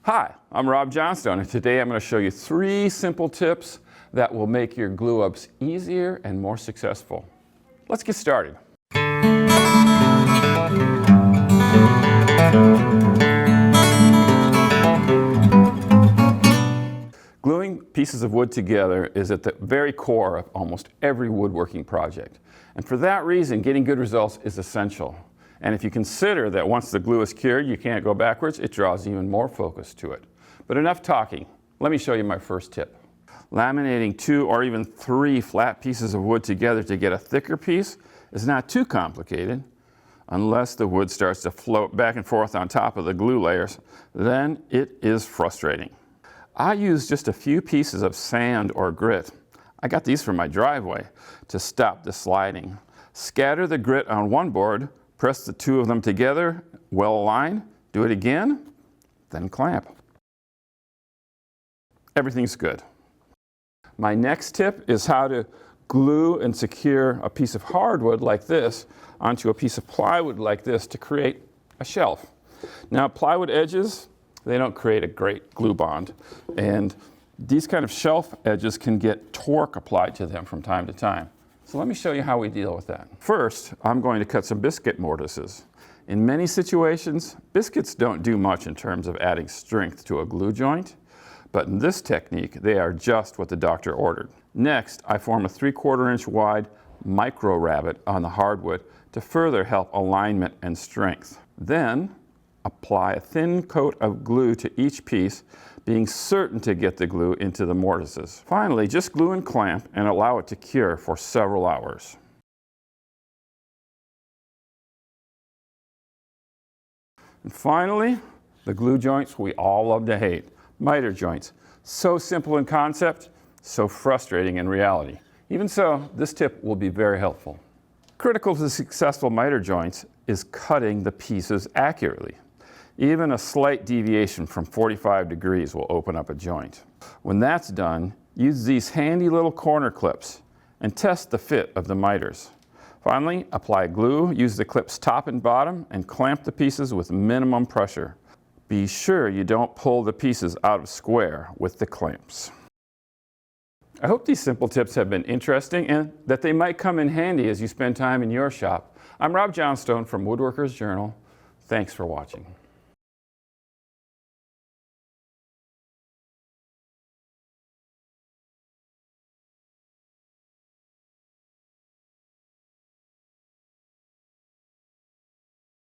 Hi, I'm Rob Johnstone, and today I'm going to show you 3 simple tips that will make your glue-ups easier and more successful. Let's get started. Gluing pieces of wood together is at the very core of almost every woodworking project. And for that reason, getting good results is essential. And if you consider that once the glue is cured, you can't go backwards, it draws even more focus to it. But enough talking. Let me show you my first tip. Laminating 2 or even 3 flat pieces of wood together to get a thicker piece is not too complicated. Unless the wood starts to float back and forth on top of the glue layers, then it is frustrating. I use just a few pieces of sand or grit. I got these from my driveway to stop the sliding. Scatter the grit on one board, press the 2 of them together, well aligned, do it again, then clamp. Everything's good. My next tip is how to glue and secure a piece of hardwood like this onto a piece of plywood like this to create a shelf. Now, plywood edges, they don't create a great glue bond, and these kind of shelf edges can get torque applied to them from time to time. So let me show you how we deal with that. First, I'm going to cut some biscuit mortises. In many situations, biscuits don't do much in terms of adding strength to a glue joint, but in this technique, they are just what the doctor ordered. Next, I form a 3/4 inch wide micro rabbet on the hardwood to further help alignment and strength. Then, apply a thin coat of glue to each piece, being certain to get the glue into the mortises. Finally, just glue and clamp and allow it to cure for several hours. And finally, the glue joints we all love to hate, miter joints. So simple in concept, so frustrating in reality. Even so, this tip will be very helpful. Critical to successful miter joints is cutting the pieces accurately. Even a slight deviation from 45 degrees will open up a joint. When that's done, use these handy little corner clips and test the fit of the miters. Finally, apply glue, use the clips top and bottom, and clamp the pieces with minimum pressure. Be sure you don't pull the pieces out of square with the clamps. I hope these simple tips have been interesting and that they might come in handy as you spend time in your shop. I'm Rob Johnstone from Woodworker's Journal. Thanks for watching.